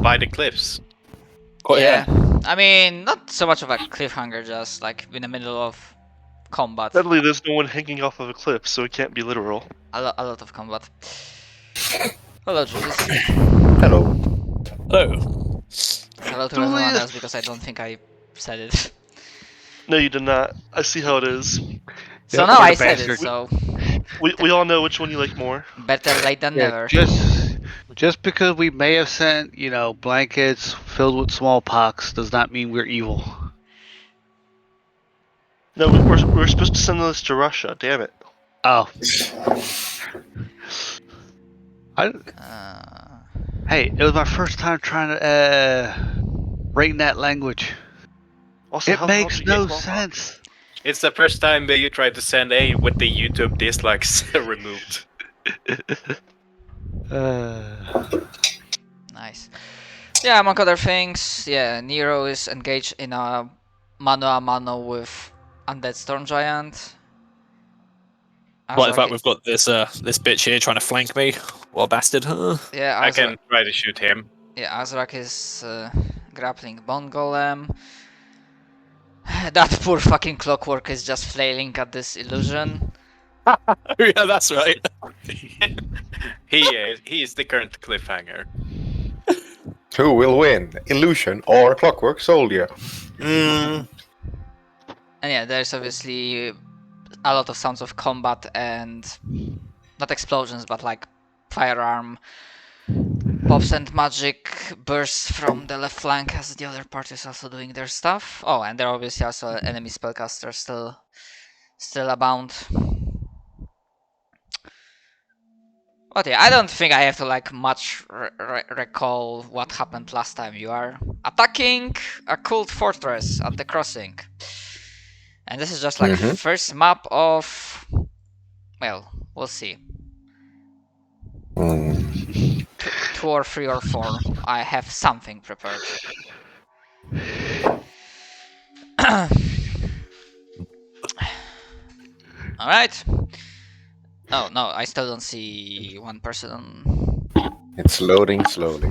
by the cliffs. Oh yeah. I mean, not so much of a cliffhanger, just like in the middle of combat. Sadly, there's no one hanging off of a cliff, so it can't be literal. A lot of combat. Hello, Julius. Hello. Hello. Hello to everyone else, because I don't think I said it. No, you did not. I see how it is. So Yeah, now what I a said it, bastard. so We all know which one you like more. better late than never. Just because we may have sent, blankets filled with smallpox does not mean we're evil. No, we're supposed to send this to Russia. Damn it. Oh. Hey, it was my first time trying to write in that language. Also, It how the hell makes did you get no smallpox? sense. It's the first time that you tried to send A with the YouTube dislikes removed. Nice. Yeah, among other things, yeah, Nero is engaged in a mano-a-mano with Undead Storm Giant. Well, in fact, we've got this this bitch here trying to flank me. What a bastard. Yeah, I can try to shoot him. Yeah, Azrak is grappling Bone Golem. That poor fucking Clockwork is just flailing at this illusion. Yeah, that's right. He is the current cliffhanger. Who will win? Illusion or Clockwork Soldier? And yeah, there's obviously a lot of sounds of combat and not explosions, but like firearm pops and magic bursts from the left flank as the other party is also doing their stuff. Oh, and there are obviously also enemy spellcasters still abound. But yeah, I don't think I have to like much recall what happened last time. You are attacking a cult fortress at the crossing. And this is just like first map of... Well, we'll see. 2 or 3 or 4. I have something prepared. Alright. Oh, no, I still don't see one person. It's loading slowly.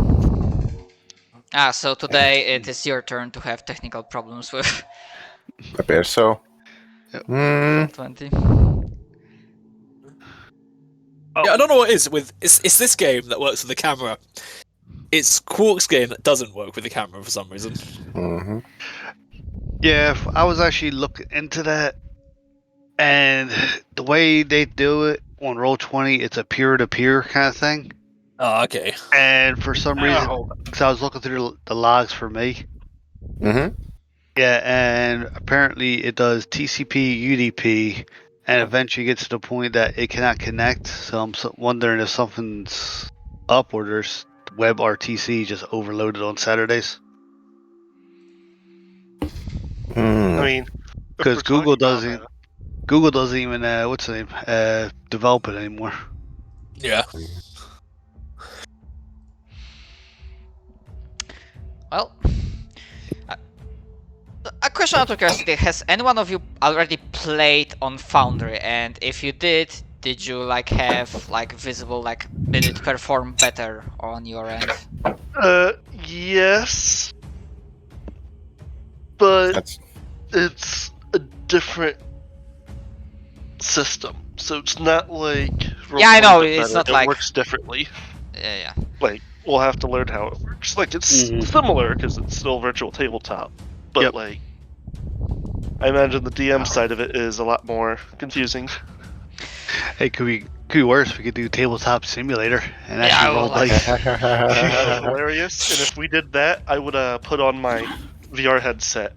So today it is your turn to have technical problems with Appears so. 20. Yeah, I don't know what it is with it's this game that works with the camera. It's Quark's game that doesn't work with the camera for some reason. Yeah, I was actually looking into that, and the way they do it on Roll20, it's a peer-to-peer kind of thing. Oh, okay. And for some reason, because I was looking through the logs for me. Yeah, and apparently it does TCP, UDP, and eventually gets to the point that it cannot connect. So I'm wondering if something's up or there's WebRTC just overloaded on Saturdays. I mean, Because Google doesn't even what's the name develop it anymore. Yeah. Well, a question out of curiosity: has any one of you already played on Foundry? And if you did you like have like visible like did it perform better on your end? Yes, but it's a different system, so it's not like Yeah, I know, it's not it like... works differently. Yeah. Like, we'll have to learn how it works. Like, it's similar because it's still virtual tabletop, but like, I imagine the DM side of it is a lot more confusing. Hey, could be worse. We could do tabletop simulator and actually roll dice. That's hilarious. And if we did that, I would put on my VR headset.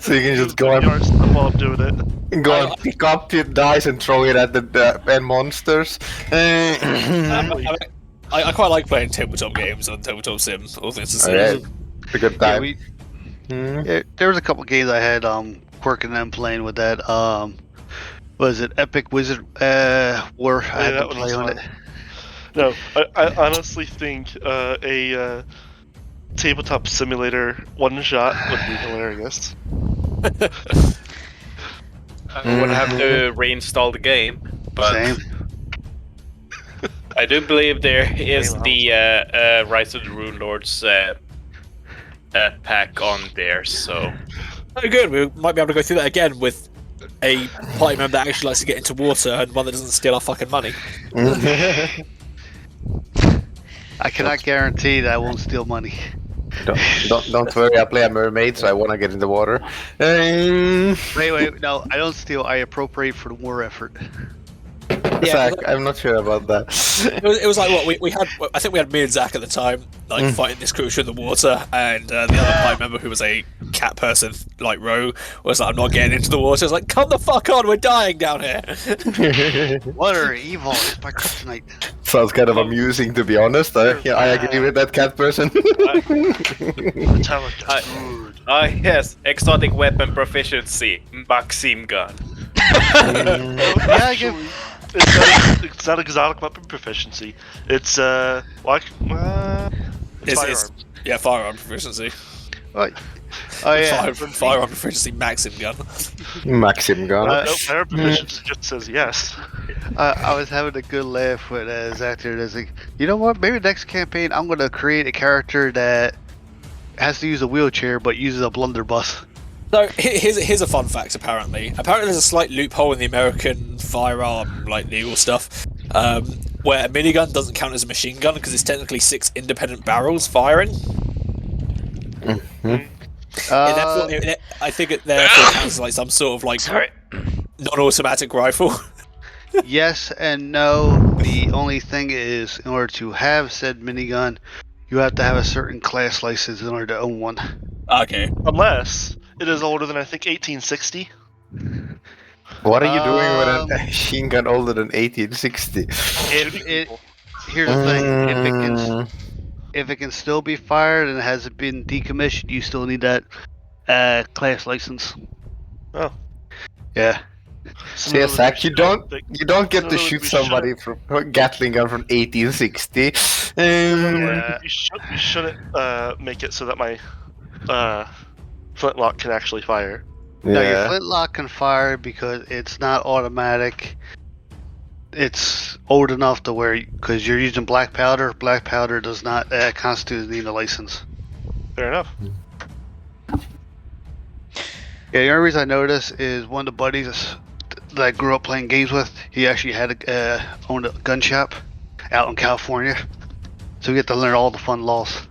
So you can just go VR stuff while I'm doing it. Go and pick up your dice and throw it at the monsters. I quite like playing tabletop games and tabletop sims. All things to say. Alright, it's a good time. Yeah, there was a couple games I had Quirk and them playing with that. Was it Epic Wizard War? I had to play on it. No, I honestly think a tabletop simulator one shot would be hilarious. I would have to reinstall the game, but Same. I do believe there is well. the Rise of the Rune Lords pack on there, so Oh, good. We might be able to go through that again with a party member that actually likes to get into water and one that doesn't steal our fucking money. I cannot guarantee that I won't steal money. don't worry, I play a mermaid, so I want to get in the water. Wait, no, I don't steal. I appropriate for the war effort. Zach, I'm not sure about that. It was like what we had. I think we had me and Zach at the time, like fighting this creature in the water, and the other party member who was a cat person, like Ro, was like, "I'm not getting into the water." I was like, "Come the fuck on, we're dying down here." Water evil is my kryptonite. Sounds kind of amusing, to be honest. Yeah, I agree with that cat person. yes, exotic weapon proficiency, Maxim gun. Yeah, I give. It's not exotic weapon proficiency. It's firearms. Yeah, firearm proficiency. What? Oh yeah. Firearm proficiency, Maxim gun. Maxim gun. No, firearm proficiency just says yes. I was having a good laugh with Zach there. It's like, you know what? Maybe next campaign I'm gonna create a character that has to use a wheelchair but uses a blunderbuss. So here's a fun fact. Apparently there's a slight loophole in the American firearm like legal stuff, where a minigun doesn't count as a machine gun because it's technically 6 independent barrels firing. I think it therefore counts as like some sort of like non-automatic rifle. Yes and no. The only thing is, in order to have said minigun, you have to have a certain class license in order to own one. Okay. Unless it is older than I think 1860. What are you doing with a machine gun older than 1860? Here's the thing: if it can still be fired and it hasn't been decommissioned, you still need that class license. Oh, yeah. So yeah, Zach, you don't get to shoot somebody from a Gatling gun from 1860. Yeah, you shouldn't make it so that my flintlock can actually fire. No, your flintlock can fire because it's not automatic. It's old enough to where, because you're using black powder. Black powder does not constitute need a license. Fair enough. Yeah, the only reason I know this is one of the buddies that I grew up playing games with. He actually owned a gun shop out in California, so we get to learn all the fun laws.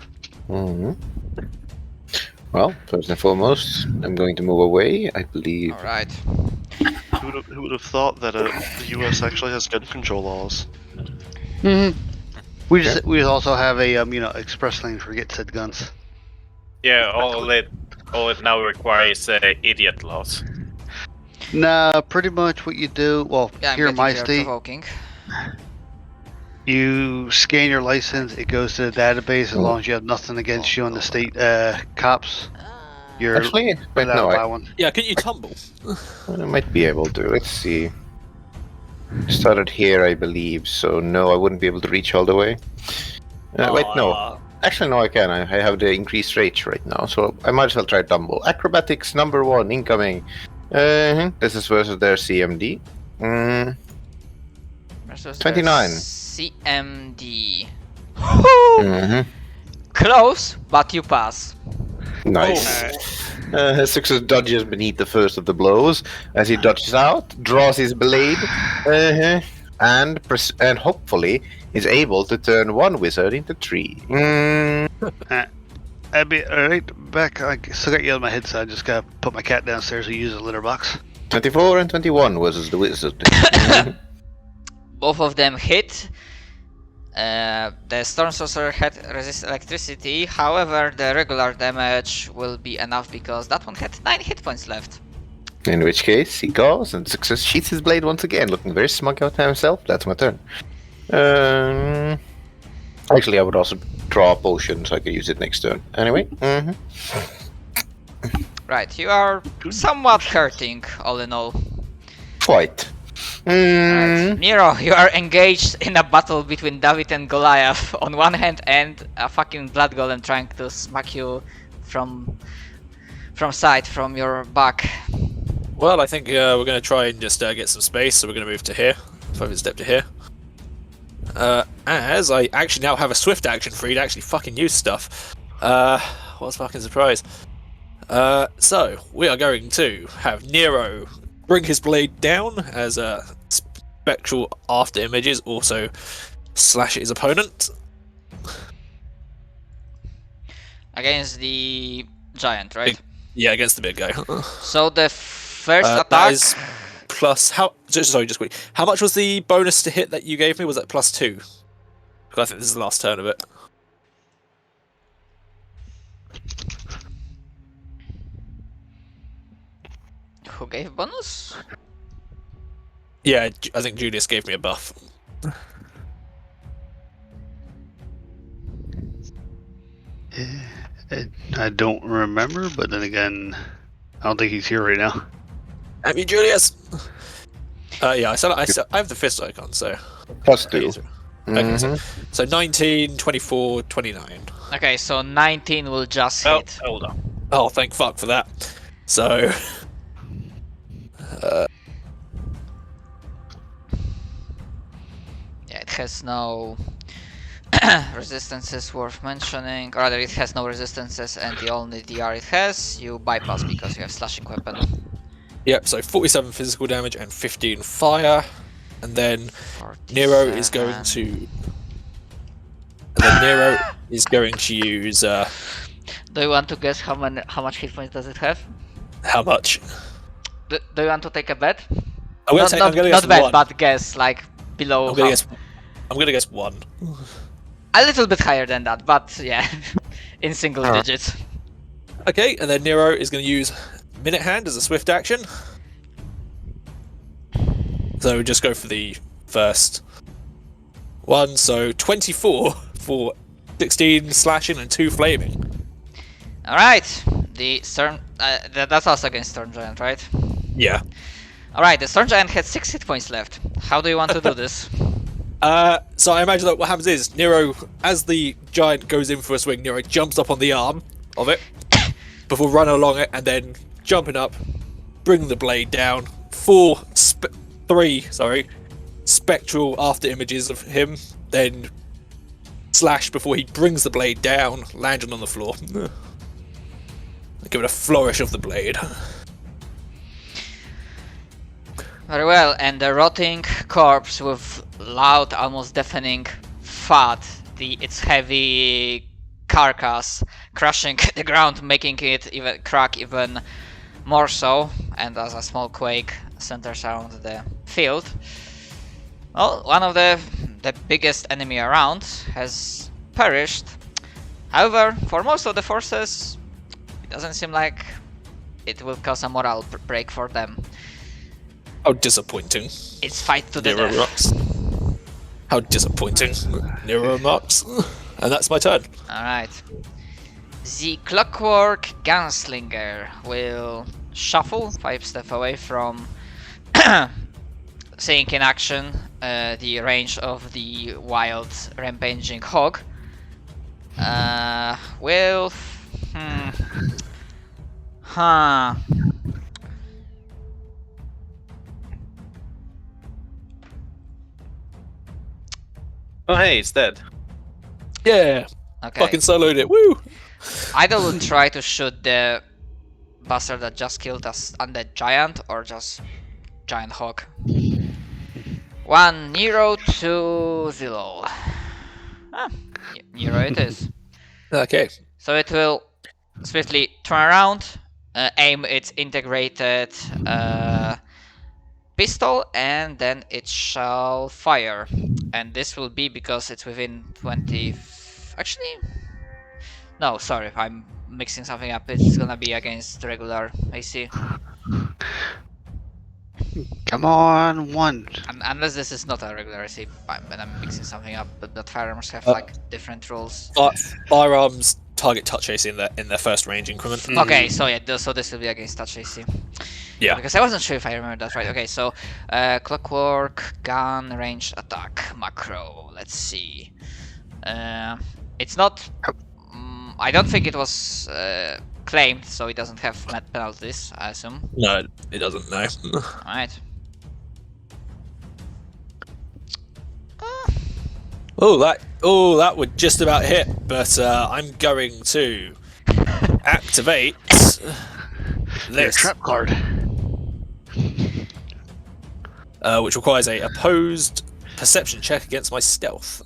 Well, first and foremost, I'm going to move away, I believe. All right. Who would have thought that the U.S. actually has gun control laws? We also have a express lane for get said guns. Yeah, all it now requires idiot laws. Nah, pretty much what you do. Well, Yeah, here in my you're state, provoking. you scan your license. It goes to the database as long as you have nothing against you on the state cops. You're Actually, wait, allowed no, to buy one. Yeah, can you tumble? I might be able to. Let's see. Started here, I believe, so no, I wouldn't be able to reach all the way. Wait, no. Actually, no, I can. I have the increased range right now, so I might as well try tumble. Acrobatics #1 incoming. This is versus their CMD. 29. CMD. Mm-hmm. Close, but you pass. Nice. Success dodges beneath the first of the blows. As he dodges out, draws his blade, and hopefully is able to turn one wizard into 3. I'd be alright. Back. I still got you on my head, so I just gotta put my cat downstairs and use a litter box. 24 and 21 versus the wizard. Both of them hit. The Storm Sorcerer had resist electricity, however the regular damage will be enough because that one had 9 hit points left. In which case, he goes and Success sheaths his blade once again, looking very smug out to himself. That's my turn. Actually, I would also draw a potion so I could use it next turn. Anyway. Right, you are somewhat hurting, all in all. Quite. Right. Nero, you are engaged in a battle between David and Goliath on one hand, and a fucking blood golem trying to smack you from side, from your back. Well, I think we're going to try and just get some space, so we're going to move to here. 5 step to here. as I actually now have a swift action free to actually fucking use stuff. What a fucking surprise. So, we are going to have Nero bring his blade down as spectral after images also slash his opponent. Against the giant, right? Yeah, against the big guy. So the first That attack... is plus... Sorry, just quick. How much was the bonus to hit that you gave me? Was that +2? Because I think this is the last turn of it. Who gave bonus? Yeah, I think Julius gave me a buff. I don't remember, but then again, I don't think he's here right now. Have you, Julius? Yeah, I have the fist icon, so... +2. Okay, so 19, 24, 29. Okay, so 19 will just Oh, hit. hold on. Oh, thank fuck for that. So... Yeah, it has no resistances worth mentioning. Or rather, it has no resistances, and the only DR it has, you bypass because you have slashing weapon. Yep, so 47 physical damage and 15 fire. And then Nero is going to... And then Nero is going to use... Do you want to guess how much hit points does it have? How much? Do you want to take a bet? I'm gonna guess Not bet, one. but guess, like, below I'm gonna half. I'm gonna guess 1. A little bit higher than that, but yeah, in single digits. Okay, and then Nero is going to use Minute Hand as a swift action. So just go for the first one. So 24 for 16 slashing and 2 flaming. Alright, the Storm... that's also against Storm Giant, right? Yeah. Alright, the Storm Giant had 6 hit points left. How do you want to do this? So I imagine that what happens is Nero, as the giant goes in for a swing, Nero jumps up on the arm of it before running along it and then jumping up, bringing the blade down. 3 spectral after images of him, then slash before he brings the blade down, landing on the floor. Give it a flourish of the blade. Very well, and the rotting corpse with loud, almost deafening thud, its heavy carcass crushing the ground, making it even crack even more so, and as a small quake centers around the field. Well, one of the biggest enemy around has perished. However, for most of the forces, it doesn't seem like it will cause a morale break for them. How disappointing. It's fight to the Nero death. rocks. How disappointing. Nero rocks. And that's my turn. Alright. The Clockwork Gunslinger will shuffle 5 steps away from seeing in action the range of the wild rampaging hog. Will... Oh, hey, it's dead. Yeah. Okay. Fucking soloed it. Woo! Either will try to shoot the bastard that just killed us undead giant, or just giant hog. 1 Nero, 2 Zillow. Nero it is. Okay. So it will swiftly turn around, aim its integrated pistol, and then it shall fire. And this will be because it's within 20... Actually... No, sorry, I'm mixing something up. It's gonna be against regular AC. Come on, 1. Unless this is not a regular AC, and I'm mixing something up, but firearms have like different rules. Firearms target touch AC in their first range increment. Okay, so yeah, so this will be against touch AC. Yeah. Because I wasn't sure if I remember that right. Okay, so clockwork, gun, range, attack, macro. Let's see. It's not. I don't think it was claimed, so it doesn't have penalties, I assume. No, it doesn't. No. Alright. that would just about hit, but I'm going to activate Your this, trap card. which requires a opposed perception check against my stealth.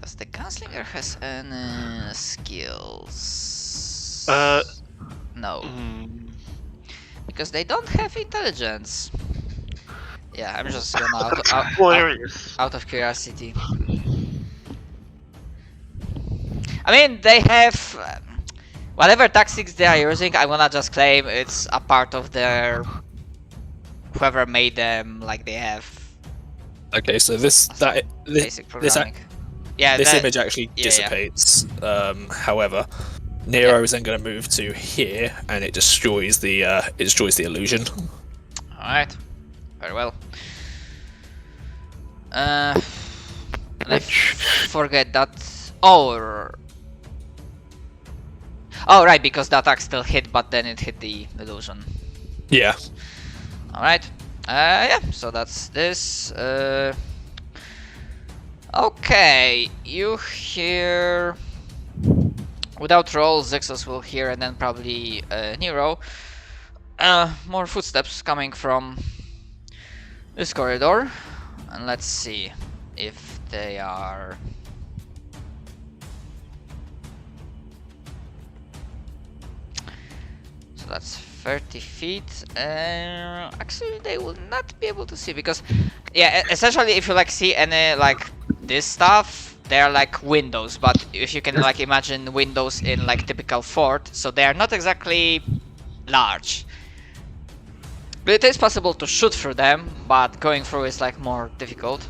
Does the gunslinger has any skills? No, because they don't have intelligence. Yeah, I'm just gonna out of curiosity. I mean, they have whatever tactics they are using. I'm gonna just claim it's a part of their whoever made them. Like they have Okay, so this basic programming. Yeah, this that- image actually yeah. dissipates. However, Nero is then going to move to here, and it destroys the illusion. All right, very well. Let's forget that. Oh, right, because the attack still hit, but then it hit the illusion. Yeah. All right. Yeah. So that's this. Okay, you hear. Without roll, Zixos will hear, and then probably Nero. More footsteps coming from this corridor, and let's see if they are. So that's 30 feet. Actually, they will not be able to see because, yeah, essentially, if you like see any like this stuff, they are like windows. But if you can like imagine windows in like typical fort, so they are not exactly large. But it is possible to shoot through them, but going through is like more difficult.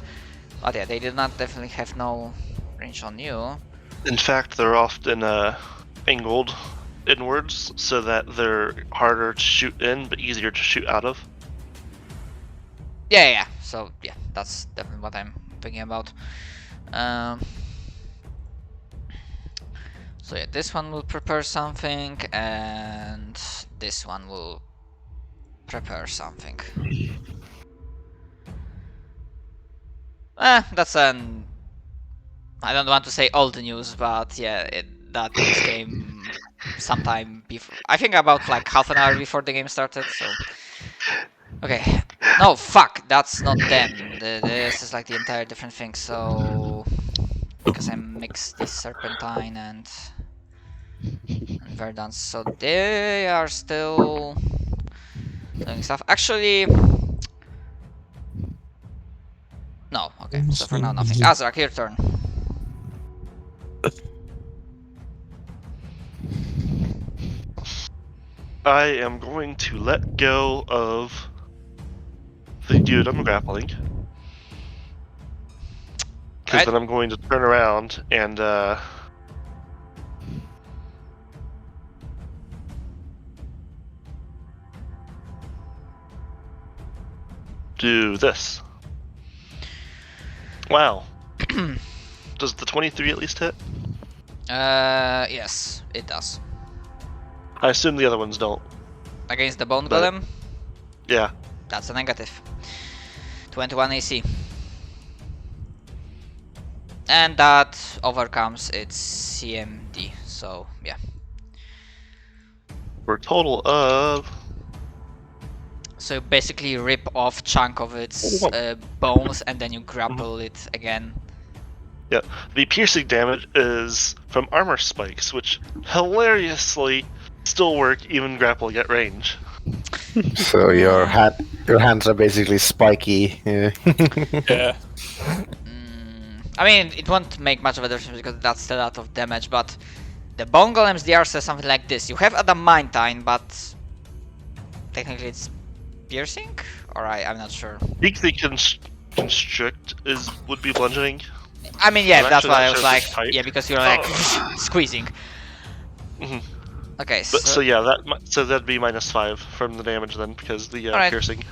But yeah, they did not definitely have no range on you. In fact, they're often angled inwards so that they're harder to shoot in but easier to shoot out of. Yeah. So yeah, that's definitely what I'm thinking about. So yeah, this one will prepare something, and this one will prepare something. That's an. I don't want to say old news, but yeah, that news came sometime before. I think about like half an hour before the game started. So okay, no, fuck, that's not them. This is like the entire different thing. So because I mixed this serpentine and Verdance, so they are still doing stuff. Actually, no. Okay, so for now nothing. Azrak, your turn. I am going to let go of the dude I'm grappling. Because Right. then I'm going to turn around and do this. Wow. Does the 23 at least hit? Yes, it does. I assume the other ones don't. Against the bone But- golem, Yeah. that's a negative. 21 AC. And that overcomes its CMD, so yeah. For a total of So you basically rip off chunk of its bones and then you grapple it again. the piercing damage is from armor spikes, which hilariously still work even grappling at range. So your hands are basically spiky. Yeah. Yeah. I mean, it won't make much of a difference because that's still a lot of damage, but the Bone Golem's DR says something like this. You have adamantine, but technically it's piercing? Or I'm not sure. I think the constrict would be bludgeoning. I mean, yeah, Well, that's actually, why I that was shows like, it's tight. yeah, because you're like Oh. squeezing. Mhm. Okay, But, so yeah, that'd be -5 from the damage then, because the Alright. piercing.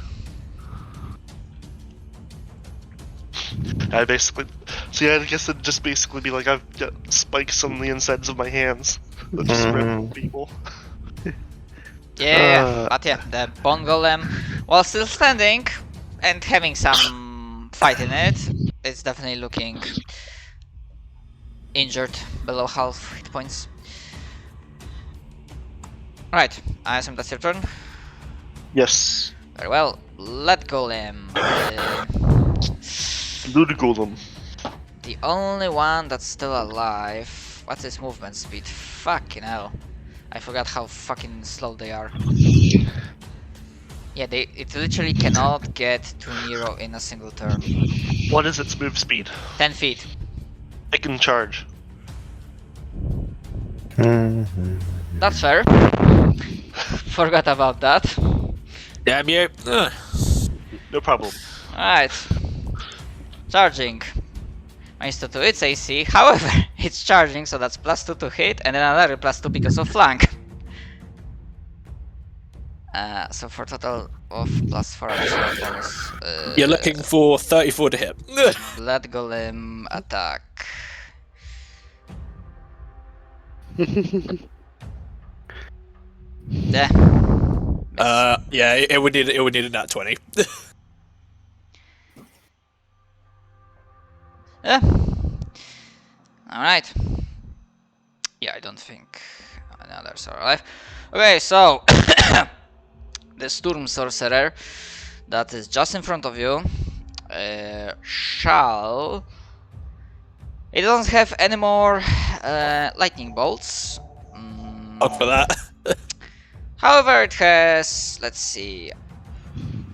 I basically, so yeah, I guess it'd just basically be like I've got spikes on the insides of my hands that just rip people. Yeah, but yeah, the Bone Golem, while still standing and having some fight in it, it's definitely looking injured, below half hit points. Right, I assume that's your turn. Yes. Very well. Let Golem. Loot Golem. The only one that's still alive. What's his movement speed? Fucking hell. I forgot how fucking slow they are. Yeah, it literally cannot get to Nero in a single turn. What is its move speed? 10 feet. It can charge. That's fair. Forgot about that. Damn you. Ugh. No problem. Alright. Charging. Minus 2 to its AC. However, it's charging, so that's +2 to hit, and then another +2 because of flank. So for total of +4 additional bonus. You're looking for 34 to hit. Ugh. Let Golem attack. Yeah. Yeah, it would need a nat 20. Yeah. Alright. Yeah, I don't think any others are alive. Okay, so the Storm Sorcerer that is just in front of you shall. It doesn't have any more lightning bolts. Fuck for that. However, it has, let's see,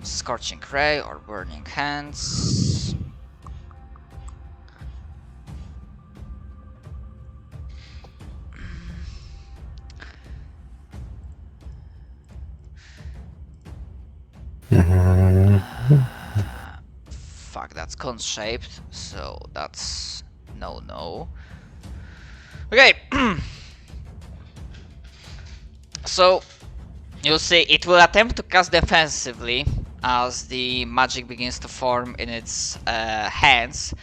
Scorching Ray or Burning Hands. Fuck, that's cone-shaped, so that's no. Okay. So you'll see it will attempt to cast defensively as the magic begins to form in its hands,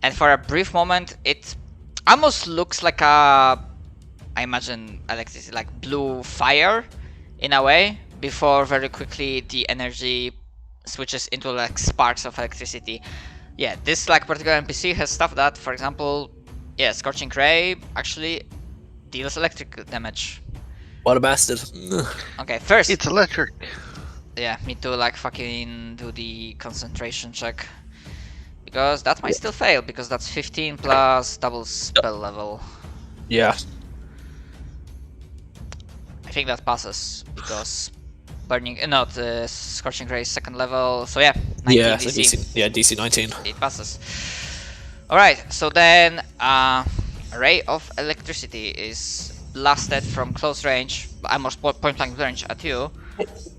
and for a brief moment it almost looks like I imagine electricity, like blue fire in a way, before very quickly the energy switches into like sparks of electricity. Yeah, this like particular NPC has stuff that, for example, yeah, Scorching Ray actually deals electric damage. What a bastard. Okay, first. It's electric. Yeah, me too, like fucking do the concentration check. Because that might still fail, because that's 15 plus double spell level. Yeah. I think that passes, because burning, not Scorching Ray is second level, so yeah, 19 Yeah, DC. so DC, yeah, DC 19. It passes. Alright, so then a ray of electricity is blasted from close range, almost point blank range at you.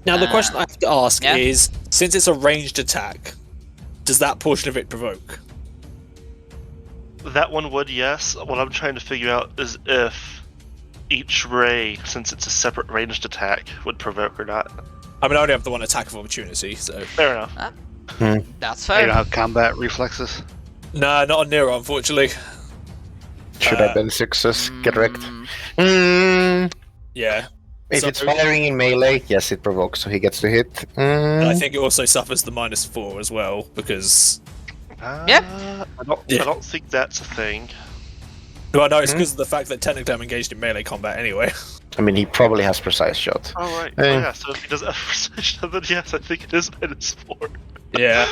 Now the question I have to ask yeah? is, since it's a ranged attack, does that portion of it provoke? That one would, yes. What I'm trying to figure out is if each ray, since it's a separate ranged attack, would provoke or not. I mean, I only have the one attack of opportunity, so... Fair enough. That's You fair. don't have combat reflexes. Nah, not on Nero, unfortunately. Should I bend sixes? Get wrecked. Yeah. If So- it's firing in melee, yes, it provokes, so he gets to hit. And I think it also suffers the -4 as well, because... Yeah. I don't think that's a thing. Well, no, it's because of the fact that technically I'm engaged in melee combat anyway. I mean, he probably has precise shot. Oh, right. Eh. Oh, yeah, so if he does have precision, then yes, I think it is -4. Yeah.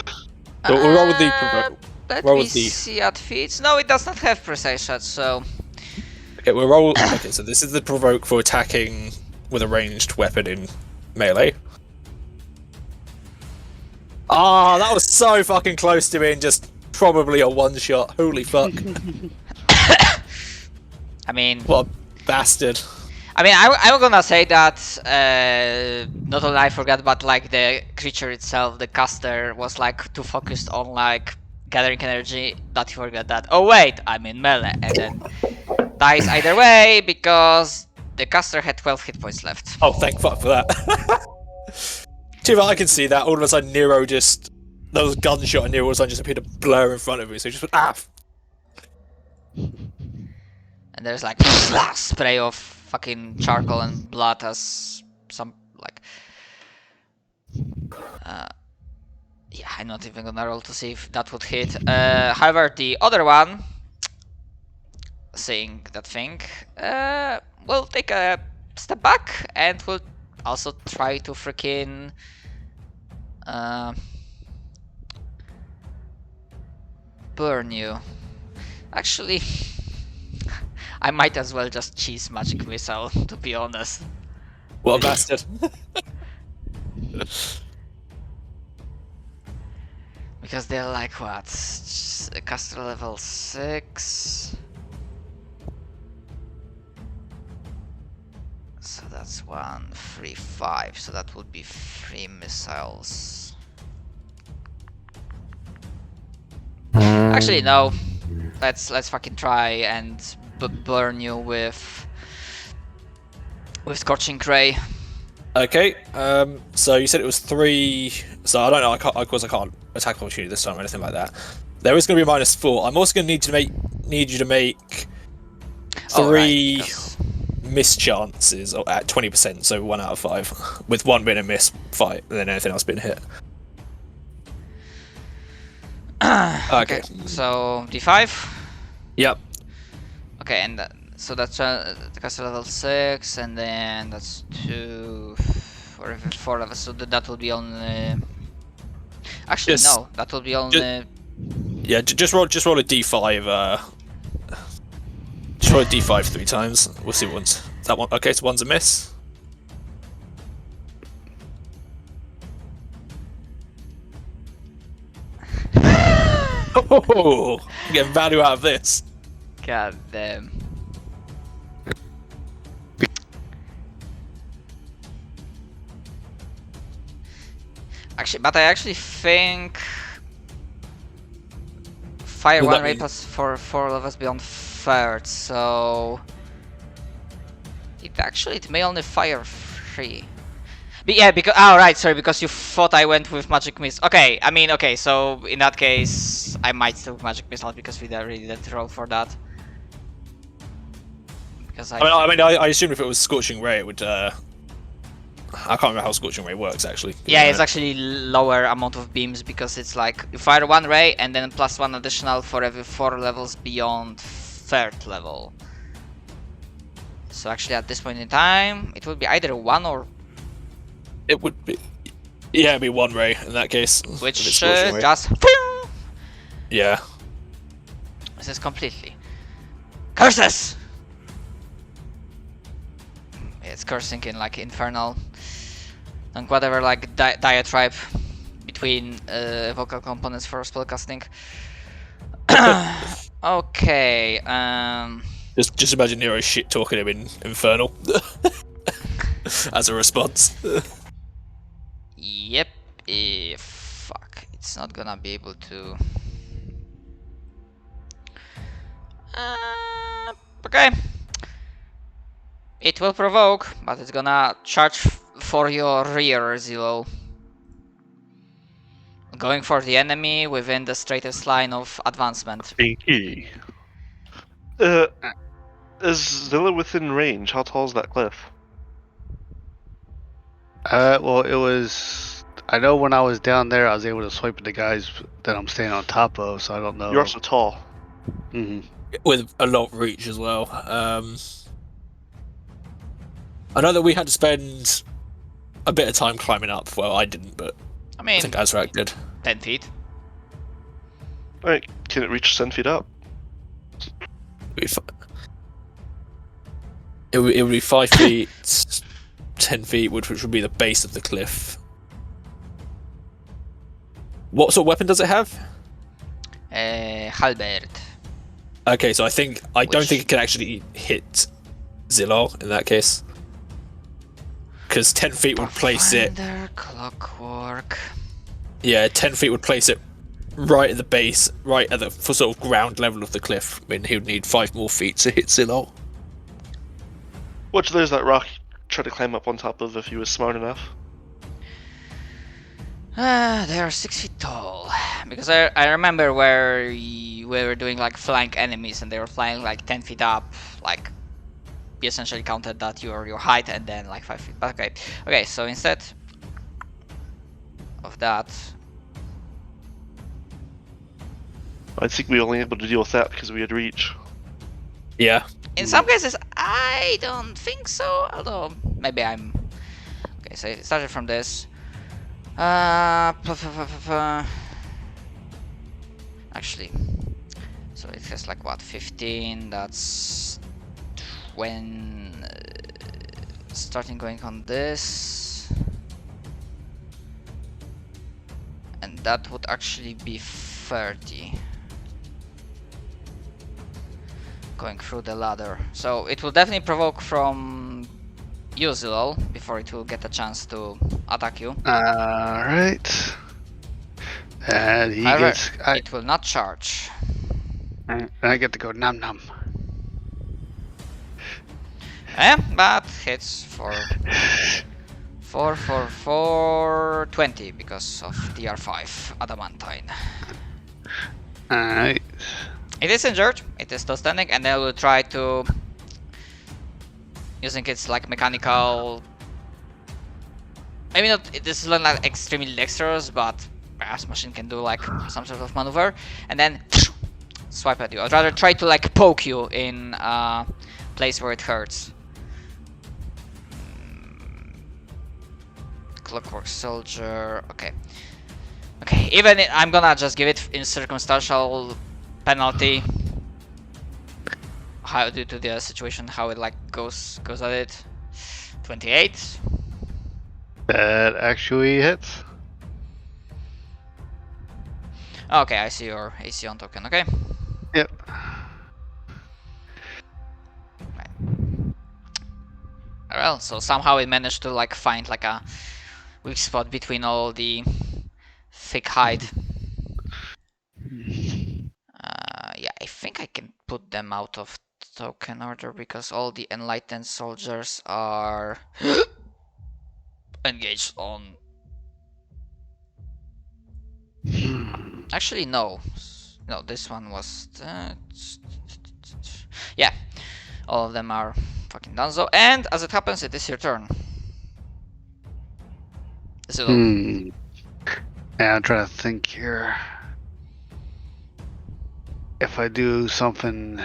So we'll roll with the provoke. Let roll me with the- see at feats. No, it does not have precise shot, so... Okay, we'll roll... Okay, so this is the provoke for attacking with a ranged weapon in melee. Ah, that was so fucking close to being just probably a one-shot. Holy fuck. I mean... What a bastard. I mean, I'm gonna say that not only I forgot, but like the creature itself, the caster, was like too focused on like gathering energy that he forgot that, oh wait, I'm in melee, and then dies either way because the caster had 12 hit points left. Oh, thank fuck for that. Too bad I can see that. All of a sudden, Nero just... There was a gunshot and Nero all of a sudden just appeared a blur in front of me, so he just went, ah! And there's like spray of fucking charcoal and blood as some like Yeah, I'm not even gonna roll to see if that would hit. However, the other one, seeing that thing, will take a step back and will also try to freaking burn you. Actually, I might as well just cheese magic missile, to be honest. What a bastard. Because they're like what? Caster level 6. So that's 1, 3, 5. So that would be 3 missiles. Actually, no. Let's fucking try and burn you with Scorching Ray. Okay, so you said it was 3. So I don't know. Of course, I can't attack opportunity this time or anything like that. There is going to be a -4. I'm also going to need you to make 3 miss chances at 20%, so 1 out of 5, with 1 being a miss fight, and then anything else being hit. Okay. So D5. Yep. Okay, and so that's the caster level 6, and then that's 2 or 4 levels. So that will be on. Actually, no, that will be on. Yeah, just roll a D5. Just roll a D5 3 times. We'll see once. That one. Okay, so one's a miss. Oh, I'm getting value out of this. God damn. Actually, but I actually think Fire 1 Ray plus 4 levels beyond 3rd, so it may only fire 3. But yeah, because sorry, because you thought I went with Magic Missile. Okay, I mean, okay, so in that case, I might still Magic Missile because we already did roll for that. Because I assume if it was Scorching Ray, it would. I can't remember how Scorching Ray works actually. Yeah, it's actually lower amount of beams because it's like you fire 1 ray and then +1 additional for every 4 levels beyond 3rd level. So actually, at this point in time, it would be either 1 or. It would be. Yeah, it'd be 1 ray in that case. Which just. Yeah. This is completely. Curses! It's cursing in like infernal and whatever like diatribe between vocal components for spellcasting. Okay. Just imagine Nero shit talking him in infernal as a response. Yep. Fuck. It's not gonna be able to. Okay. It will provoke, but it's gonna charge for your rear, Zillow. Going for the enemy within the straightest line of advancement. Is Zilla within range? How tall is that cliff? Well, it was. I know when I was down there, I was able to swipe at the guys that I'm standing on top of, so I don't know. You're also tall. With a lot of reach as well. I know that we had to spend a bit of time climbing up. Well, I didn't, but I mean, I think Azrak did. 10 feet. Alright, can it reach 10 feet up? It would be 5 feet, 10 feet, which would be the base of the cliff. What sort of weapon does it have? Halberd. Okay, so I don't think it can actually hit Zilol in that case. Because 10 feet would place it. Pathfinder, clockwork. Yeah, 10 feet would place it right at the base, right at the sort of ground level of the cliff. I mean, he would need 5 more feet to hit Zilol. Watch, there's that rock try to climb up on top of if he was smart enough. They are 6 feet tall. Because I remember where we were doing like flank enemies and they were flying like 10 feet up. Like, we essentially counted that your height and then like 5 feet. But okay, so instead of that, I think we only able to deal with that because we had reach. Yeah. In some cases, I don't think so. Although maybe I'm. Okay, so it started from this. Actually, so it has like what 15. That's when starting going on this, and that would actually be 30. Going through the ladder, so it will definitely provoke from you, Zilol, before it will get a chance to attack you. Alright. And he However, gets. it will not charge. I get to go nom nom. But hits for 20 because of DR5 adamantine. Alright. It is injured, it is still standing, and then will try to using its like mechanical, maybe not, this is not like extremely dexterous, but perhaps machine can do like some sort of maneuver, and then swipe at you. I'd rather try to like poke you in a place where it hurts. Clockwork Soldier, okay. Okay, even I'm gonna just give it in circumstantial penalty. How due to the situation, how it like goes at it. 28. That actually hits. Okay, I see your AC on token. Okay. Yep. Well, so somehow it managed to like find like a weak spot between all the thick hide. Yeah, I think I can put them out of token order because all the enlightened soldiers are engaged on. Actually, no. No, this one was. Yeah, all of them are fucking donezo. And as it happens, it is your turn. Yeah, I'm trying to think here. If I do something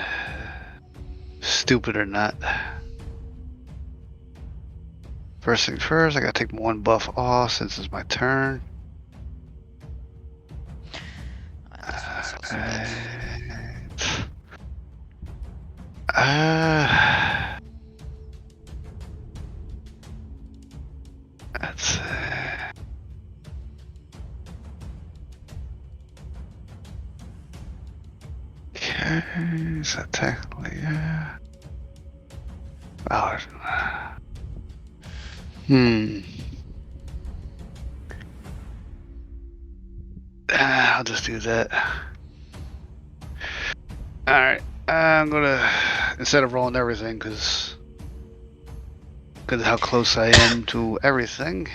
stupid or not. First things first, I gotta take one buff off since it's my turn. That's okay, so technically, yeah. Oh, I'll just do that. Alright, I'm gonna, instead of rolling everything, because of how close I am to everything.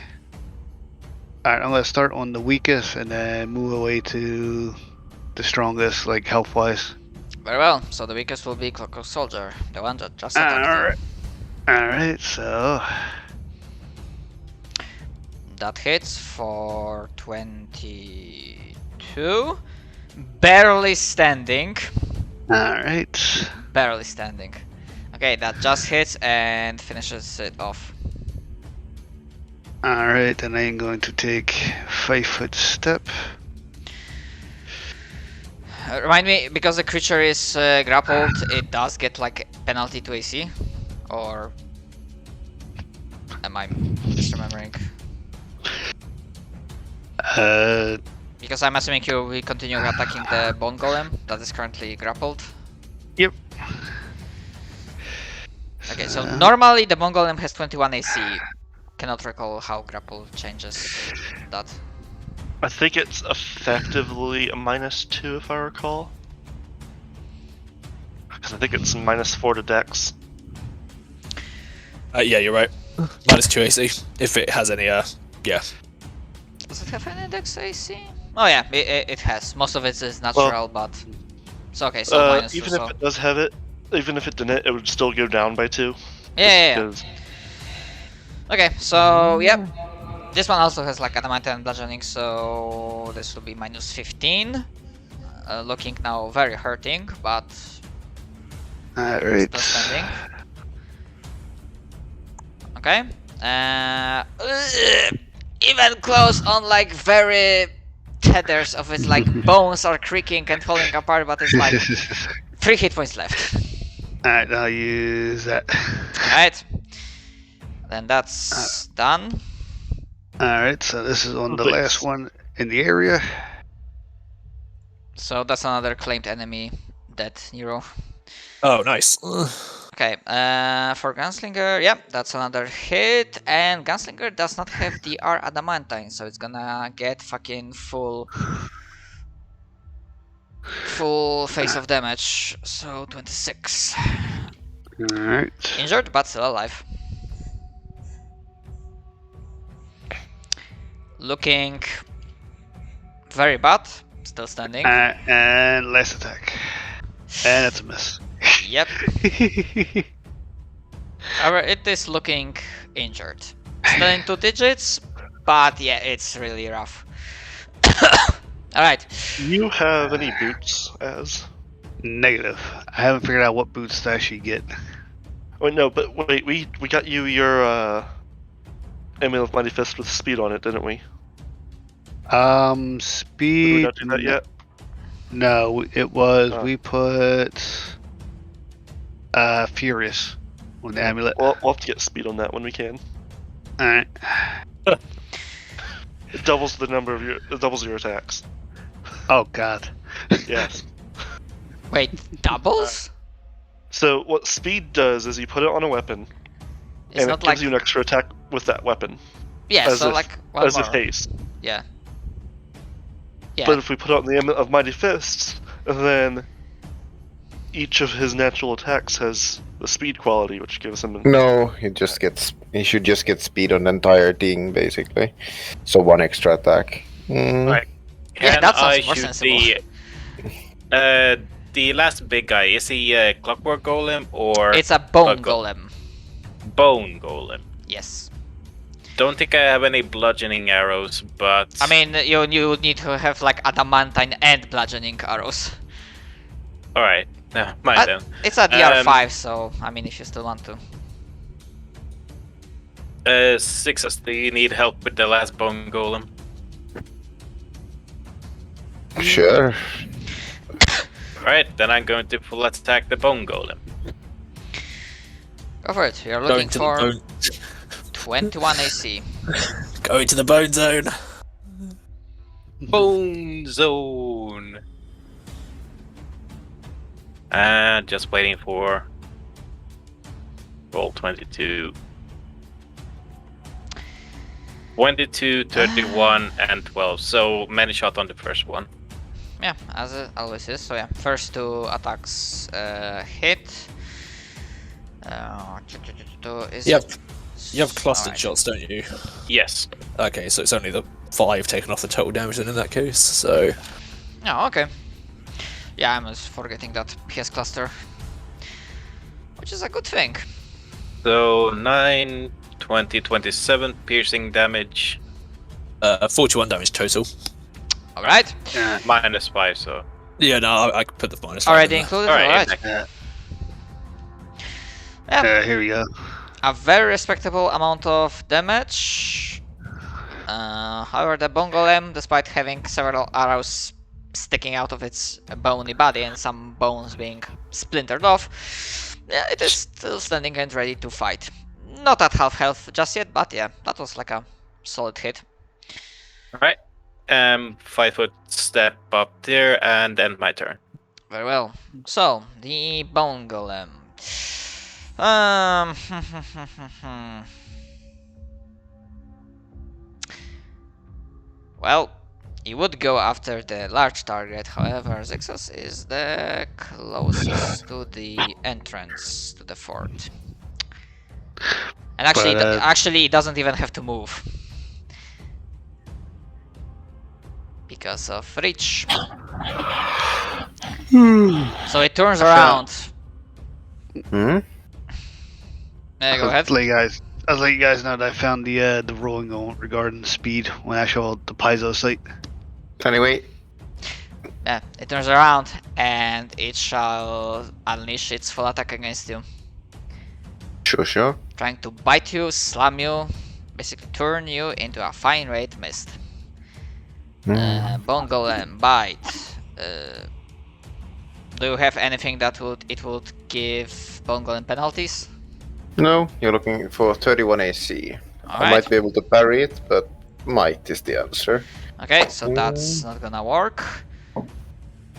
Alright, I'm gonna start on the weakest and then move away to the strongest, like health-wise. Very well, so the weakest will be Clockwork Soldier, the one that just attacked you. Alright, so... That hits for 22. Barely standing. Alright. Barely standing. Okay, that just hits and finishes it off. Alright, then I am going to take 5-foot step. Remind me, because the creature is grappled, it does get like penalty to AC? Or am I misremembering? Because I'm assuming you will continue attacking the bone golem that is currently grappled. Yep. Okay, so normally the bone golem has 21 AC. Cannot recall how grapple changes that. I think it's effectively a -2 if I recall. Because I think it's -4 to Dex. Yeah, you're right. -2 AC if it has any. Yeah. Does it have any dex AC? Oh yeah, it has. Most of it is natural, but it's okay. So -2. Even if it does have it, even if it didn't, it would still go down by 2. Yeah. Okay, so yep. This one also has like adamantine and bludgeoning, so this will be -15. looking now very hurting, but Alright. still standing. Okay. Even close on like very tethers of its like bones are creaking and falling apart, but it's like 3 hit points left. Alright, I'll use that. Alright. Then that's done. Alright, so this is on the Thanks. last one in the area. So that's another claimed enemy dead, Nero. Oh, nice. Okay, for Gunslinger, yeah, that's another hit, and Gunslinger does not have the R Adamantine, so it's gonna get fucking full face of damage, so 26. Alright. Injured, but still alive. Looking very bad, still standing. And last attack. And it's a miss. Yep. However, it is looking injured. Still in 2 digits, but yeah, it's really rough. Alright. Do you have any boots, as? Negative. I haven't figured out what boots to actually get. Wait, no, but wait, we got you your Amulet of Mighty Fist with speed on it, didn't we? Speed. Did we not do that yet? No, it was. Oh. We put Furious on the amulet. We'll have to get speed on that when we can. Alright. It doubles the number of it doubles your attacks. Oh god. Yes. Wait, doubles? So what speed does is you put it on a weapon, It's and not it like gives you an extra attack with that weapon, yeah, as so if- like one as more. if haste. Yeah. Yeah. But if we put it on the Amulet of Mighty Fists, then each of his natural attacks has the speed quality, which gives him. No, he should just get speed on the entire thing, basically. So 1 extra attack. Right. Yeah, Can that sounds I more shoot sensible. the last big guy? Is he a Clockwork Golem or It's a bone go- golem. Bone Golem? Yes. Don't think I have any bludgeoning arrows, but I mean, you need to have like adamantine and bludgeoning arrows. all right, no, mind then. It's a DR5, so I mean, if you still want to. 6s. Do you need help with the last Bone Golem? Sure. Alright, then I'm going to full attack the Bone Golem. Go for it. You're Going looking to for the bone. 21 AC. Going to the bone zone. Bone Zone! And just waiting for roll 22. 22, 31, and 12. So many shot on the first one. Yeah, as it always is. So yeah, first 2 attacks hit. Is You it- have clustered Alright. shots, don't you? Yes. Okay, so it's only the 5 taken off the total damage then in that case, so... Oh, okay. Yeah, I was forgetting that he has cluster. Which is a good thing. So 9, 20, 27 piercing damage. 41 damage total. Alright. Minus 5, so. Yeah, no, I could put the minus 5 Already in there. included? Alright, Alright. exactly. Yeah, Here we go. a very respectable amount of damage. However, the Bone Golem, despite having several arrows sticking out of its bony body and some bones being splintered off, yeah, it is still standing and ready to fight. Not at half health just yet, but yeah, that was like a solid hit. Alright. 5-foot step up there and end my turn. Very well. So, the Bone Golem. Well, he would go after the large target, however, Zixos is the closest to the entrance to the fort. And actually, But, actually, he doesn't even have to move. Because of reach. So it turns around. Hmm? Go ahead. I'll let you guys know that I found the ruling on regarding the speed when I show the piezo site. Anyway, it turns around and it shall unleash its full attack against you. Sure. Trying to bite you, slam you, basically turn you into a fine rate mist. Bone Golem, bite. Do you have anything that would give Bone Golem penalties? No, you're looking for 31 AC. I Alright. might be able to parry it, but might is the answer. Okay, so that's not gonna work.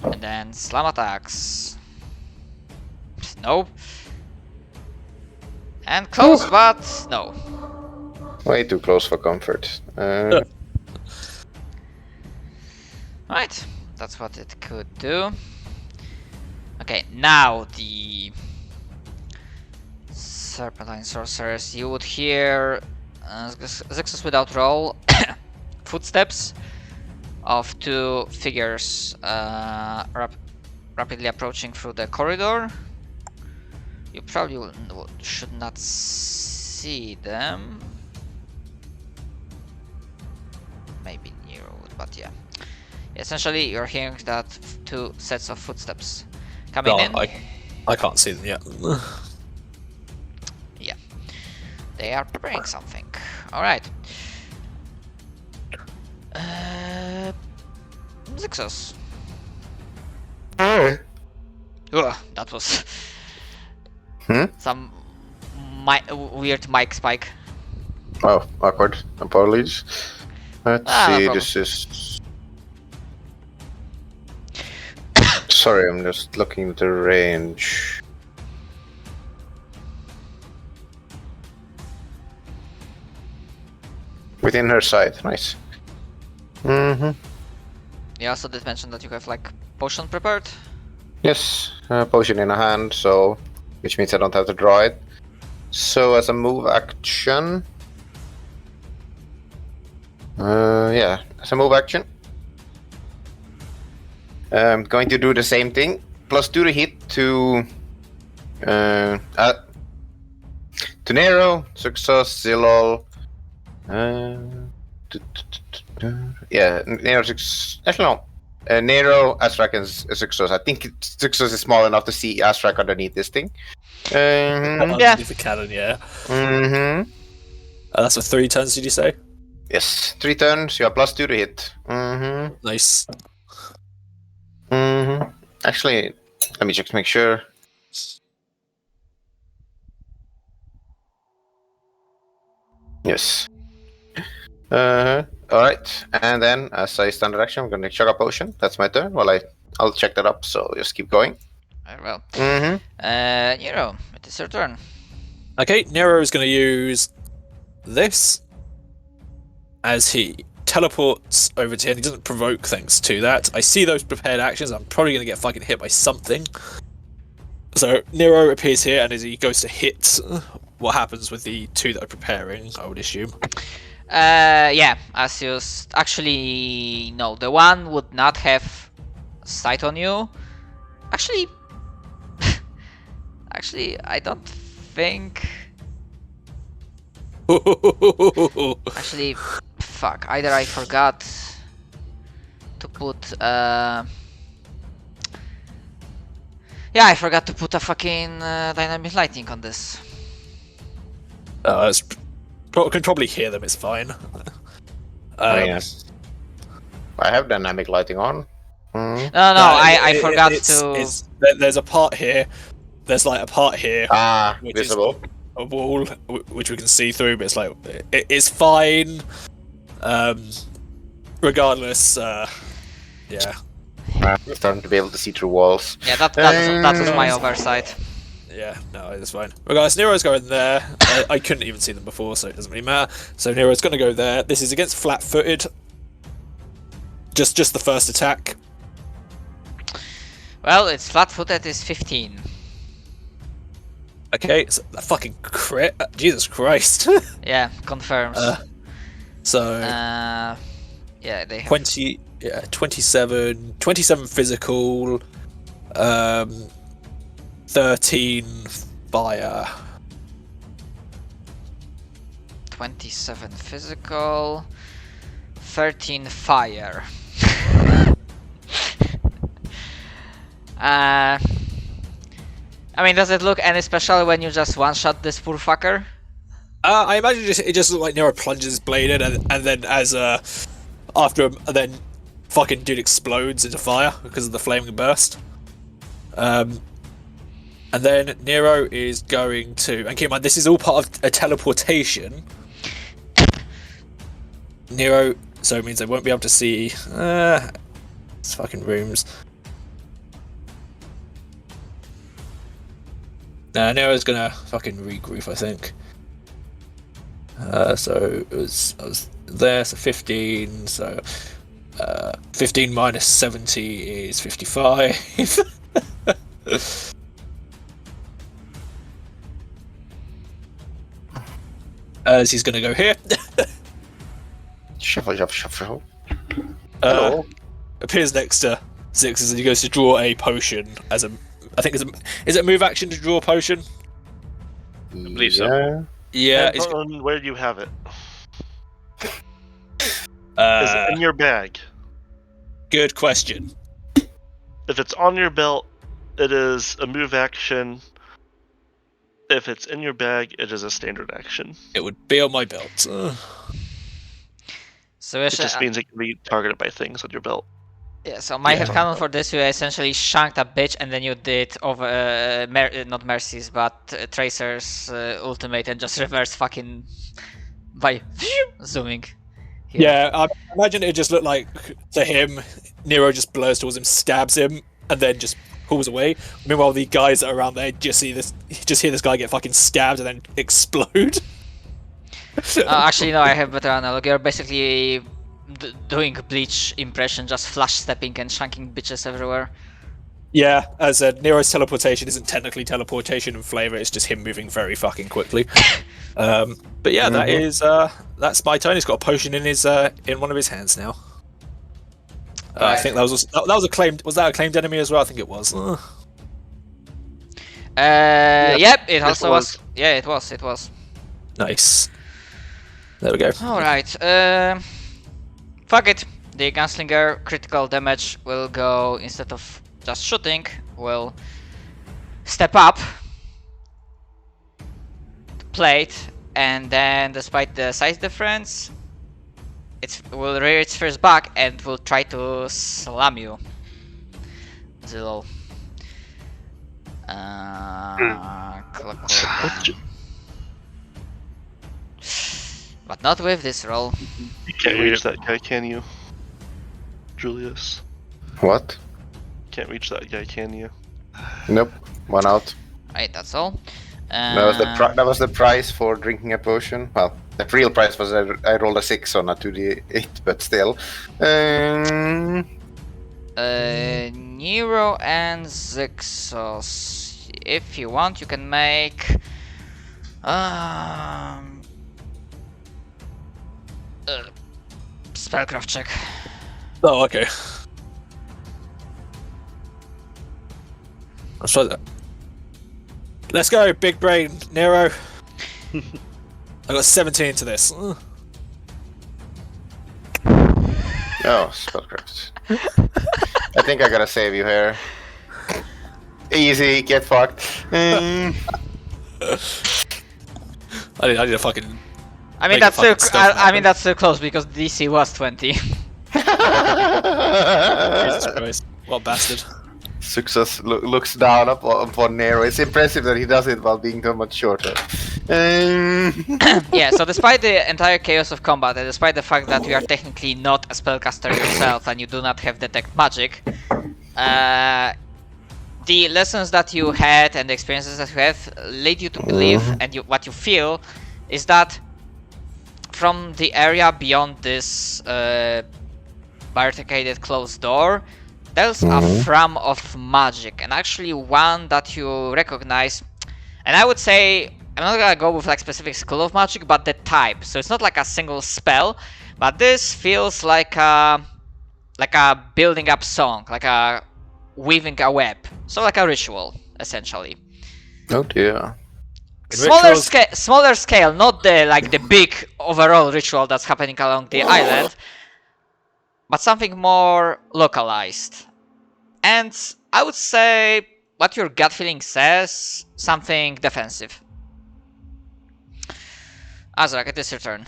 And then slam attacks. No. And close, but no. Way too close for comfort. Right, that's what it could do. Okay, now the Serpentine Sorceress. You would hear success without roll footsteps of two figures rapidly approaching through the corridor. You probably should not see them. Maybe Nero would, but yeah. Essentially, you're hearing that two sets of footsteps coming in. I can't see them yet. Yeah, they are preparing something. All right. Zixos. Ugh, that was some weird mic spike. Oh, awkward. Apologies. Let's No see, problem. this is... Sorry, I'm just looking at the range. Within her sight, nice. You also did mention that you have like potion prepared. Yes, potion in a hand, so which means I don't have to draw it. So as a move action, as a move action, I'm going to do the same thing. +2 to hit to Nero, Success, Zilol. Yeah, Nero six. Actually, no. Nero, Astrak, and Success. I think Success is small enough to see Astrak underneath this thing. Underneath the cannon, yeah. That's for 3 turns, did you say? Yes, 3 turns. You have +2 to hit. Nice. Actually, let me check to make sure. Yes. Alright, and then as a standard action, I'm gonna chug a potion. That's my turn. Well, I'll check that up, so just keep going. Very well. Nero, it is your turn. Okay, Nero is going to use this as he teleports over to him. He doesn't provoke thanks to that. I see those prepared actions. I'm probably going to get fucking hit by something. So Nero appears here, and as he goes to hit, what happens with the 2 that are preparing, I would assume. Yeah, as you actually no, the one would not have sight on you. Actually, I don't think. Actually, fuck. Either I forgot to put. Yeah, I forgot to put a fucking dynamic lightning on this. Can probably hear them. It's fine. Yes. I have dynamic lighting on. No, I forgot to. There's a part here. There's like a part here. Which visible. Is a wall which we can see through, but it's like it's fine. Regardless, yeah. I'm starting to be able to see through walls. Yeah, that was my oversight. Yeah, no, it's fine. Regardless, Nero's going there. I couldn't even see them before, so it doesn't really matter. So Nero's going to go there. This is against flat-footed. Just the first attack. Well, it's flat-footed is 15. Okay, so that fucking crit. Jesus Christ. Yeah, confirms. Yeah, they have 20. Yeah, 27 physical. 13 fire. 27 physical, 13 fire. I mean, does it look any special when you just one-shot this poor fucker? I imagine it just looked like Nero plunges his blade in, and then as after him, and then fucking dude explodes into fire because of the flaming burst. And then Nero is going to, and keep in mind this is all part of a teleportation. Nero, so it means they won't be able to see it's fucking rooms. Nero's gonna fucking regroup, I think. So I was there, so 15, so 15 minus 70 is 55. As he's gonna go here. Shuffle, shuffle, shuffle. Appears next to Zix and he goes to draw a potion as a. I think is it a move action to draw a potion? I believe so. Yeah. Depends on where you have it. Is It's, it in your bag? good question. If it's on your belt, it is a move action. If it's in your bag, it is a standard action. It would be on my belt. So It just means it can be targeted by things on your belt. yeah, so my Yeah. headcanon for this, you essentially shanked a bitch and then you did over, not Mercies, but Tracer's ultimate and just reverse fucking by zooming. Here. Yeah, I imagine it just looked like to him, Nero just blurs towards him, stabs him, and then just pulls away. Meanwhile, the guys that are around there just hear this guy get fucking stabbed and then explode. Actually, no, I have better analogy. You're basically doing Bleach impression, just flash stepping and shanking bitches everywhere. Yeah, as I said, Nero's teleportation isn't technically teleportation in flavor, it's just him moving very fucking quickly. But yeah, that is that's my turn. He's got a potion in his in one of his hands now. I think that was a claimed. Was that a claimed enemy as well? I think it was. Yep, it also was. was. Yeah, it was. It was. Nice. There we go. All right. Fuck it. The gunslinger critical damage will go instead of just shooting. Will step up, plate, and then despite the size difference, it will rear its first back and will try to slam you. Zillow. But not with this roll. You can't reach that guy, can you? Julius. What? Can't reach that guy, can you? Nope. One out. Right, that's all. That was the price for drinking a potion. Well, the real price was I rolled a 6 on a 2d8, but still. Nero and Zixos. If you want, you can make spellcraft check. Oh, okay. Let's try that. Let's go, big brain, Nero. I got 17 to this. Oh, spellcraft. I think I gotta save you here. Easy, get fucked. I need a fucking. I mean Make a that's still fucking stealth I mean happen. that's still close because DC was 20. Jesus Christ. What a bastard. Success looks down upon Nero. It's impressive that he does it while being so much shorter. Yeah, so despite the entire chaos of combat and despite the fact that you are technically not a spellcaster yourself and you do not have detect magic, the lessons that you had and the experiences that you have lead you to believe and what you feel is that from the area beyond this barricaded closed door, there's a form of magic, and actually one that you recognize. And I would say, I'm not gonna go with like specific school of magic, but the type. So it's not like a single spell, but this feels like a building up song, like a weaving a web. So like a ritual, essentially. Oh dear. Smaller scale, not the big overall ritual that's happening along the island, but something more localized. And I would say what your gut feeling says, something defensive. Azrak, it is your turn.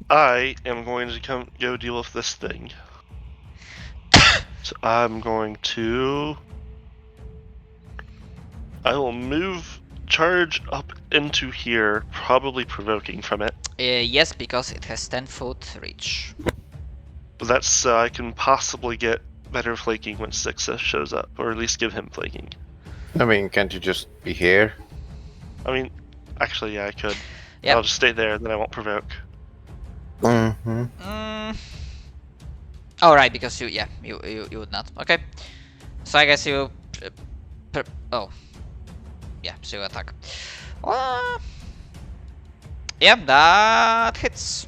I am going to go deal with this thing. So I'm going to. I will charge up into here, probably provoking from it. Yes, because it has 10-foot reach. But that's so I can possibly get better flaking when Sixa shows up, or at least give him flaking. I mean, can't you just be here? I mean, actually, yeah, I could. Yep. I'll just stay there, then I won't provoke. Mm-hmm. Oh, right, because you would not. Okay. So I guess you... oh. Yeah, so you attack. Yeah, that hits.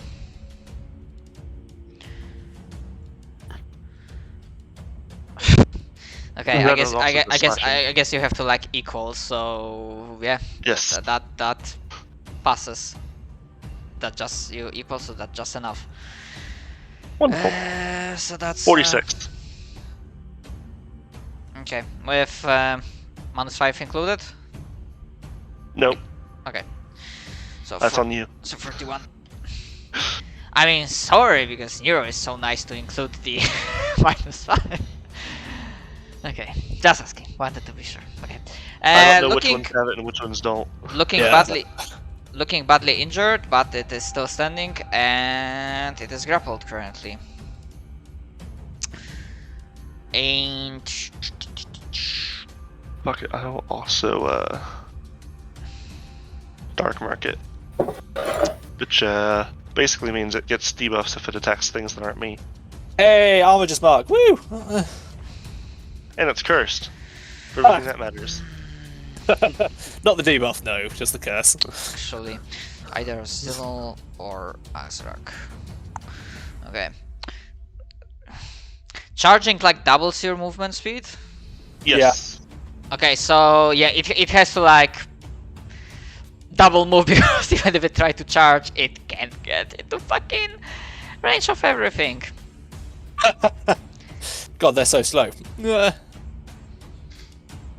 Okay, That I is guess also the slashing. I guess you have to like equal. So yeah, Yes. that passes. That just you equal, so that's just enough. Wonderful. So that's 46. Okay, with -5 included. Nope, Okay, so that's on you. So 41. I mean, sorry, because Nero is so nice to include the -5. Okay, just asking. Wanted to be sure. Okay. I don't know Looking, which ones have it and which ones don't. looking badly injured, but it is still standing and it is grappled currently. And Fuck it, I will also Dark Market. Which basically means it gets debuffs if it attacks things that aren't me. Hey, armor just marked. Woo! And it's cursed. For everything that matters. Not the debuff, no, just the curse. actually, either Zilal or Azrak. Okay. Charging like doubles your movement speed. Yes. Okay, so yeah, it has to like double move because even if it tries to charge, it can't get into fucking range of everything. God, they're so slow.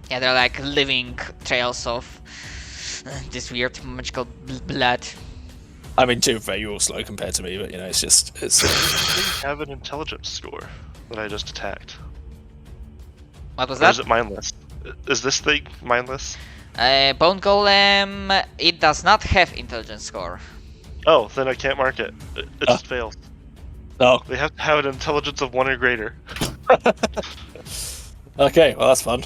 Yeah, they're like living trails of this weird magical blood. I mean, to be fair, you're all slow compared to me, but you know, it's I have an intelligence score that I just attacked. What was Or is that? it mindless? Is this thing mindless? Bone Golem, it does not have intelligence score. Oh, then I can't mark it. It just fails. Oh, They have to have an intelligence of 1 or greater. okay, well that's fun.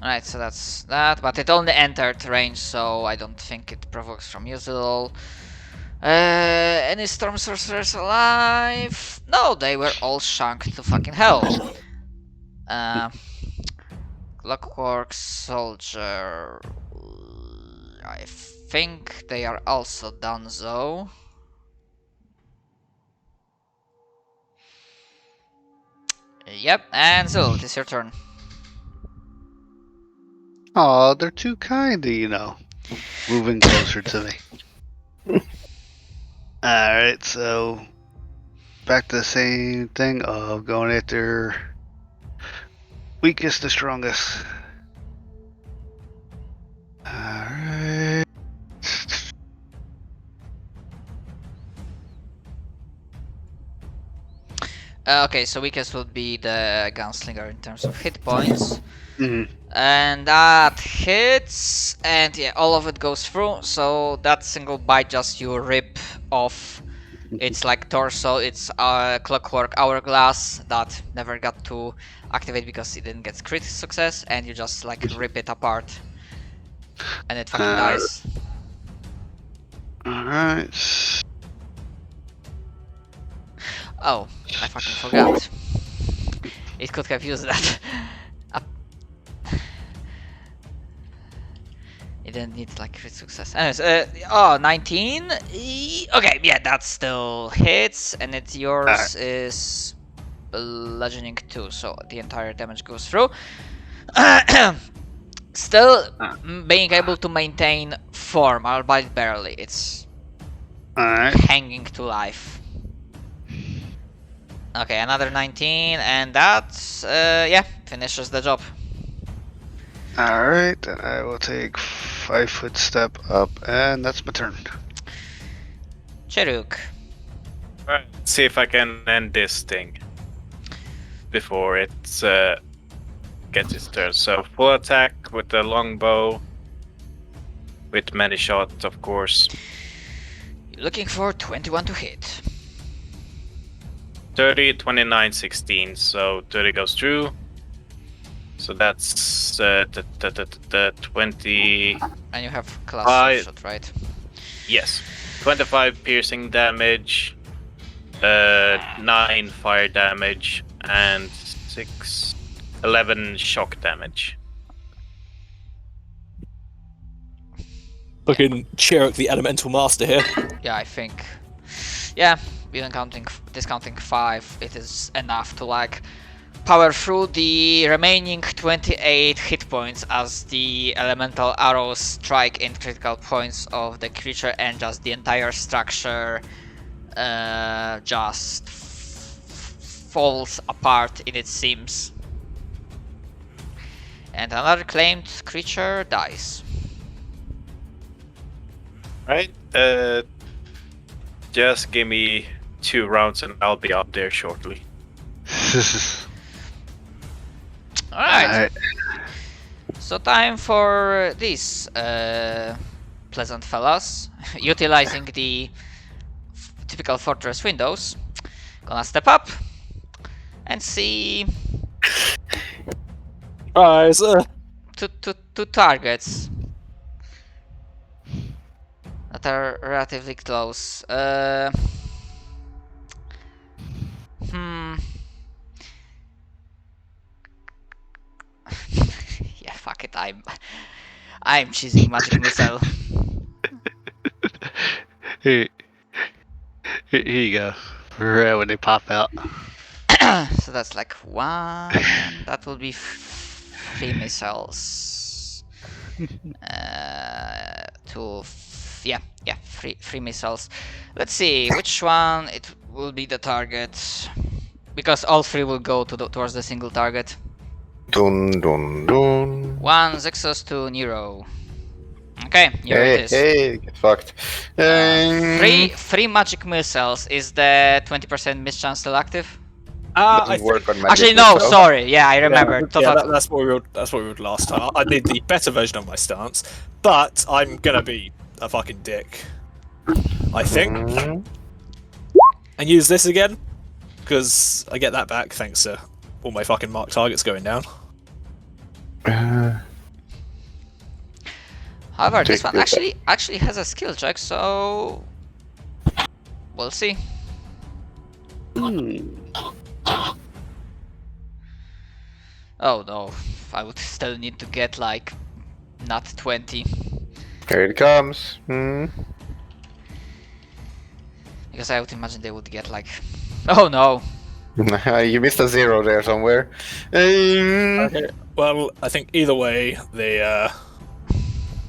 Alright, so that's that, but it only entered range, so I don't think it provokes from usual. Any Storm Sorcerers alive? No, they were all shunked to fucking hell. Clockwork Soldier... I think they are also done though. Yep, and Zul, it is your turn. Oh, they're too kind, you know. Moving closer to me. Alright, so back to the same thing of going after weakest to strongest. Alright. Okay, so weakest would be the Gunslinger in terms of hit points. Mhm. And that hits, and yeah, all of it goes through. So that single bite just you rip off its like torso. It's clockwork hourglass that never got to activate because it didn't get crit success, and you just like rip it apart, and it fucking dies. Alright. Oh, I fucking forgot. It could have used that. It didn't need like crit success. Anyways, 19. Okay, yeah, that still hits, and it's yours is bludgeoning 2, so the entire damage goes through. Still being able to maintain form, albeit barely. It's Alright. hanging to life. Okay, another 19, and that, finishes the job. Alright, then I will take 5-foot step up, and that's my turn. Cheruk. Alright, see if I can end this thing before it gets its turn. So full attack with the longbow, with many shots, of course. You're looking for 21 to hit. 30, 29, 16. So 30 goes through. So that's the 20. And you have class shot, right? Yes, 25 piercing damage, 9 fire damage, and 11 shock damage. Fucking Cherok, the elemental master here. Yeah, I think. Yeah, even discounting 5, it is enough to like power through the remaining 28 hit points as the elemental arrows strike in critical points of the creature, and just the entire structure just falls apart in its seams. And another claimed creature dies. Right? Just give me 2 rounds and I'll be up there shortly. Alright. So time for these pleasant fellas, utilizing the typical fortress windows. Gonna step up and see Rise. two targets that are relatively close. Yeah, fuck it. I'm choosing magic missile. Here you go. Right when they pop out. So that's like 1. That will be 3 missiles. 3 missiles. Let's see which one it will be the target, because all 3 will go towards the single target. Dun dun dun. 1 Zexos to Nero. Okay, Nero it is. Hey, get fucked. 3 magic missiles. Is the 20% mischance still active? I Doesn't think, work on magic Actually, no. missile. Sorry. Yeah, I remember. that's what we were last time. I did the better version of my stance, but I'm gonna be a fucking dick, I think, Mhm. and use this again because I get that back thanks to all my fucking marked targets going down. However, this Take one this actually has a skill check, so we'll see. Oh no, I would still need to get like not 20, Here it comes. because I would imagine they would get like. Oh no. You missed a 0 there somewhere. Okay. Well, I think either way, the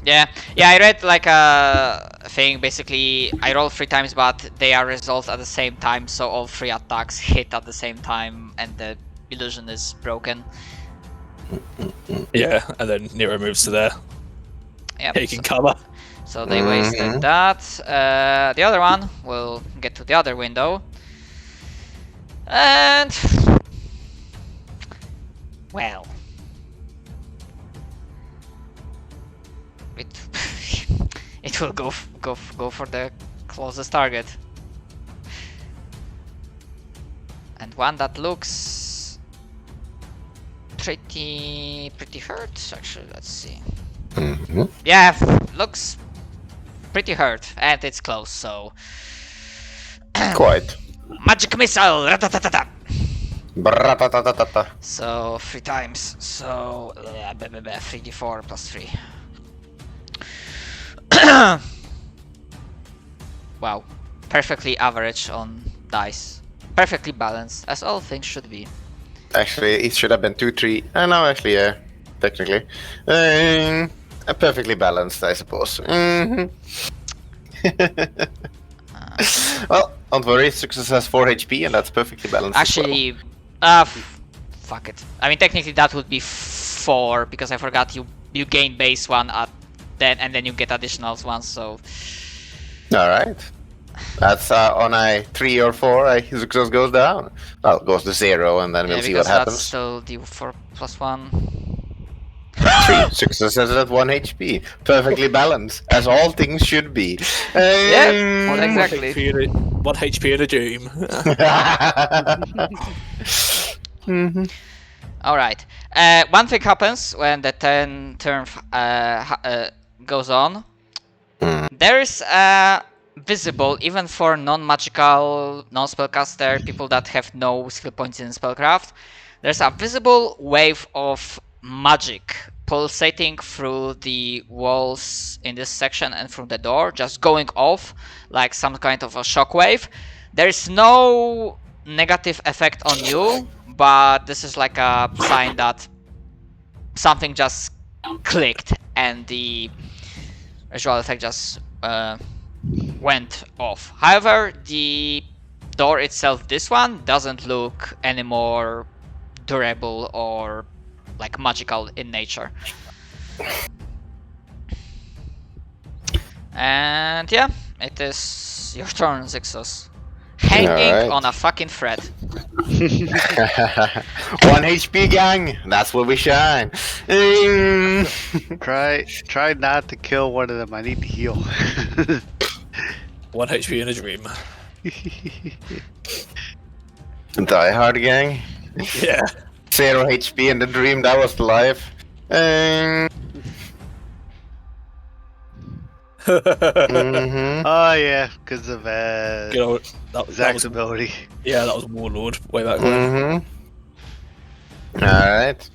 Yeah, I read like a thing. Basically, I roll 3 times, but they are resolved at the same time, so all 3 attacks hit at the same time, and the illusion is broken. yeah, and then Nero moves to there, Yep. taking cover. So they wasted that. The other one will get to the other window. And well, it will go for the closest target, and one that looks pretty hurt. Actually, let's see. Yeah, looks pretty hurt, and it's close. So Quite. magic missile. Ratatatata. Bratatatata. So 3 times. So 3d4 plus 3. Wow, perfectly average on dice. Perfectly balanced, as all things should be. Actually, it should have been 2, 3. No, actually, yeah, technically. Perfectly balanced, I suppose. Well, Don't worry, success has 4 HP, and that's perfectly balanced. Actually, fuck it. I mean, technically that would be 4 because I forgot you gain base 1 at then, and then you get additional ones. So. All right. That's on a 3 or 4. Success goes down. Well, it goes to 0, and then we'll see what because that's happens. still the 4 plus 1. 3 successes at 1 HP. Perfectly balanced, as all things should be. Yeah, exactly. 1 HP in a dream. Alright. One thing happens when the turn goes on. There is visible, even for non-magical, non-spellcaster, people that have no skill points in spellcraft, there's a visible wave of magic pulsating through the walls in this section and through the door, just going off like some kind of a shockwave. There is no negative effect on you, but this is like a sign that something just clicked and the visual effect just went off. However, the door itself, this one, doesn't look any more durable or like magical in nature. And yeah, it is your turn, Zixos. Hanging on a fucking thread. 1 HP, gang. That's where we shine. Try not to kill one of them. I need to heal. 1 HP in a dream. Die hard, gang. Yeah. 0 HP in the dream. That was the life. Oh yeah, because of You know, that Zach's was ability. Yeah, that was Warlord way back when. Alright.